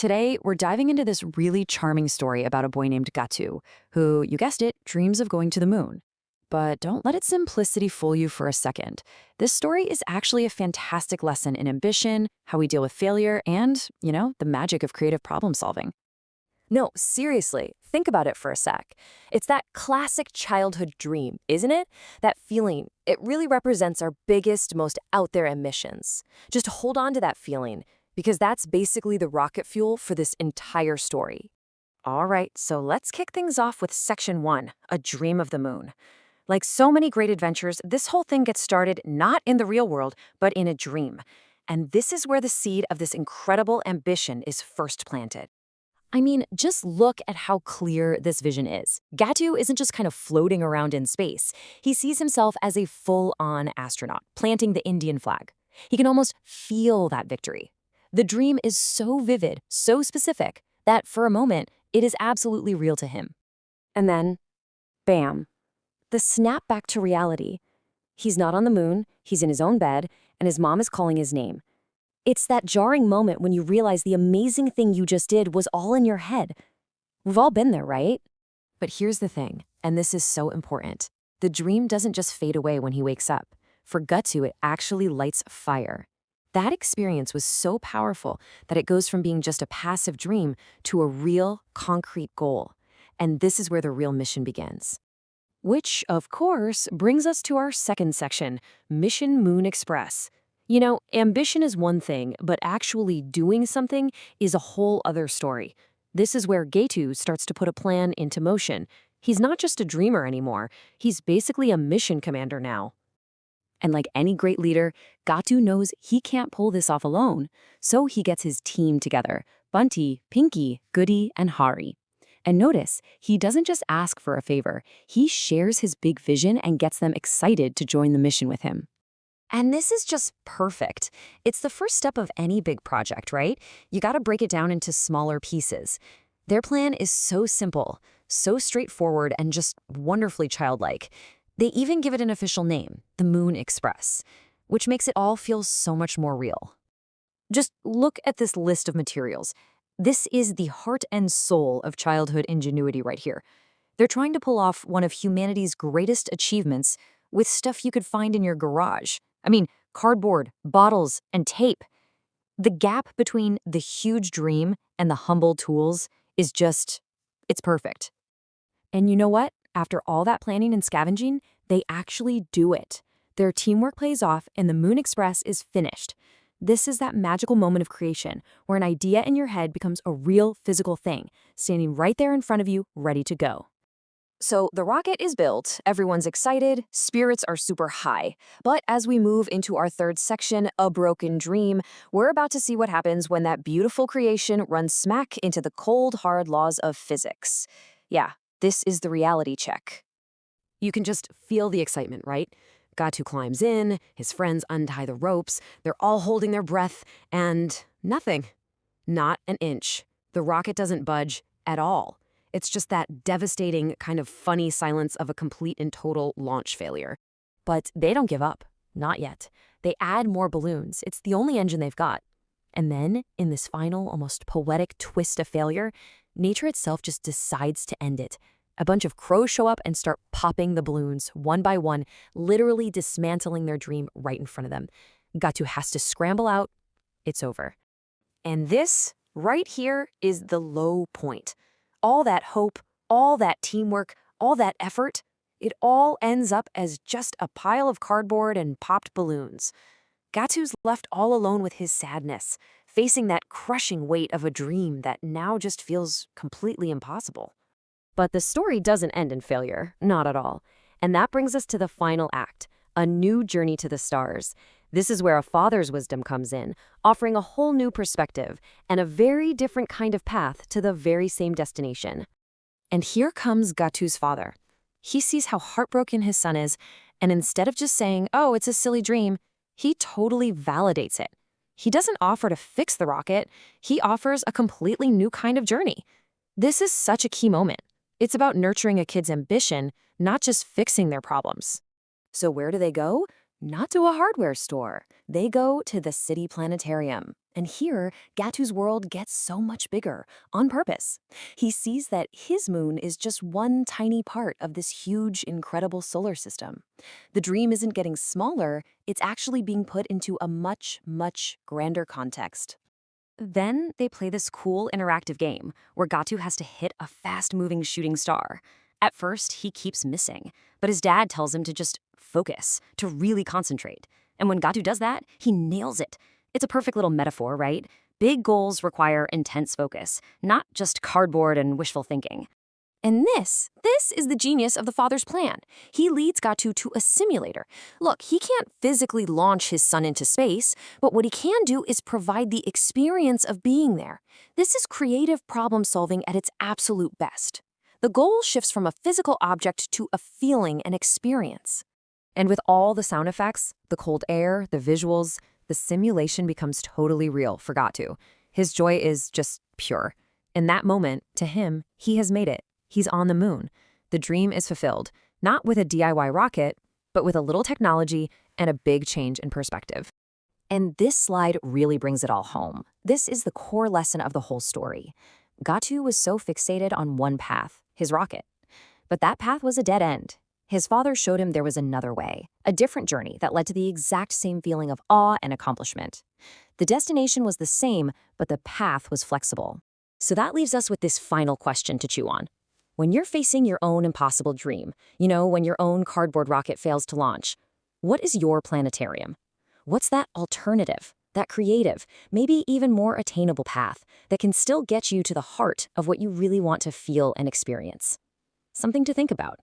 Today, we're diving into this really charming story about a boy named Gatu, who, you guessed it, dreams of going to the moon. But don't let its simplicity fool you for a second. This story is actually a fantastic lesson in ambition, how we deal with failure, and, the magic of creative problem solving. No, seriously, think about it for a sec. It's that classic childhood dream, isn't it? That feeling, it really represents our biggest, most out there ambitions. Just hold on to that feeling, because that's basically the rocket fuel for this entire story. All right, so let's kick things off with Section 1, A Dream of the Moon. Like so many great adventures, this whole thing gets started not in the real world, but in a dream. And this is where the seed of this incredible ambition is first planted. I mean, just look at how clear this vision is. Gatu isn't just kind of floating around in space. He sees himself as a full-on astronaut, planting the Indian flag. He can almost feel that victory. The dream is so vivid, so specific, that for a moment, it is absolutely real to him. And then, bam, the snap back to reality. He's not on the moon, he's in his own bed, and his mom is calling his name. It's that jarring moment when you realize the amazing thing you just did was all in your head. We've all been there, right? But here's the thing, and this is so important. The dream doesn't just fade away when he wakes up. For Gatu, it actually lights fire. That experience was so powerful that it goes from being just a passive dream to a real, concrete goal. And this is where the real mission begins. Which, of course, brings us to our second section, Mission Moon Express. Ambition is one thing, but actually doing something is a whole other story. This is where Gatu starts to put a plan into motion. He's not just a dreamer anymore. He's basically a mission commander now. And like any great leader, Gatu knows he can't pull this off alone. So he gets his team together, Bunty, Pinky, Goody, and Hari. And notice, he doesn't just ask for a favor. He shares his big vision and gets them excited to join the mission with him. And this is just perfect. It's the first step of any big project, right? You gotta break it down into smaller pieces. Their plan is so simple, so straightforward, and just wonderfully childlike. They even give it an official name, the Moon Express, which makes it all feel so much more real. Just look at this list of materials. This is the heart and soul of childhood ingenuity right here. They're trying to pull off one of humanity's greatest achievements with stuff you could find in your garage. I mean, cardboard, bottles, and tape. The gap between the huge dream and the humble tools is it's perfect. And you know what? After all that planning and scavenging, they actually do it. Their teamwork plays off and the Moon Express is finished. This is that magical moment of creation where an idea in your head becomes a real physical thing, standing right there in front of you, ready to go. So the rocket is built, everyone's excited, spirits are super high. But as we move into our third section, A Broken Dream, we're about to see what happens when that beautiful creation runs smack into the cold, hard laws of physics. Yeah, this is the reality check. You can just feel the excitement, right? Gatu climbs in, his friends untie the ropes, they're all holding their breath, and nothing. Not an inch. The rocket doesn't budge at all. It's just that devastating, kind of funny silence of a complete and total launch failure. But they don't give up. Not yet. They add more balloons. It's the only engine they've got. And then, in this final, almost poetic twist of failure, nature itself just decides to end it. A bunch of crows show up and start popping the balloons, one by one, literally dismantling their dream right in front of them. Gatu has to scramble out. It's over. And this, right here, is the low point. All that hope, all that teamwork, all that effort, it all ends up as just a pile of cardboard and popped balloons. Gatu's left all alone with his sadness, facing that crushing weight of a dream that now just feels completely impossible. But the story doesn't end in failure, not at all. And that brings us to the final act, a new journey to the stars. This is where a father's wisdom comes in, offering a whole new perspective and a very different kind of path to the very same destination. And here comes Gatu's father. He sees how heartbroken his son is, and instead of just saying, "Oh, it's a silly dream," he totally validates it. He doesn't offer to fix the rocket, he offers a completely new kind of journey. This is such a key moment. It's about nurturing a kid's ambition, not just fixing their problems. So where do they go? Not to a hardware store. They go to the city planetarium. And here, Gatu's world gets so much bigger, on purpose. He sees that his moon is just one tiny part of this huge, incredible solar system. The dream isn't getting smaller, it's actually being put into a much, much grander context. Then they play this cool interactive game where Gatu has to hit a fast-moving shooting star. At first, he keeps missing, but his dad tells him to just focus, to really concentrate. And when Gatu does that, he nails it. It's a perfect little metaphor, right? Big goals require intense focus, not just cardboard and wishful thinking. And this is the genius of the father's plan. He leads Gatu to a simulator. Look, he can't physically launch his son into space, but what he can do is provide the experience of being there. This is creative problem solving at its absolute best. The goal shifts from a physical object to a feeling and experience. And with all the sound effects, the cold air, the visuals, the simulation becomes totally real for Gatu. His joy is just pure. In that moment, to him, he has made it. He's on the moon. The dream is fulfilled, not with a DIY rocket, but with a little technology and a big change in perspective. And this slide really brings it all home. This is the core lesson of the whole story. Gatu was so fixated on one path, his rocket. But that path was a dead end. His father showed him there was another way, a different journey that led to the exact same feeling of awe and accomplishment. The destination was the same, but the path was flexible. So that leaves us with this final question to chew on. When you're facing your own impossible dream, when your own cardboard rocket fails to launch, what is your planetarium? What's that alternative, that creative, maybe even more attainable path that can still get you to the heart of what you really want to feel and experience? Something to think about.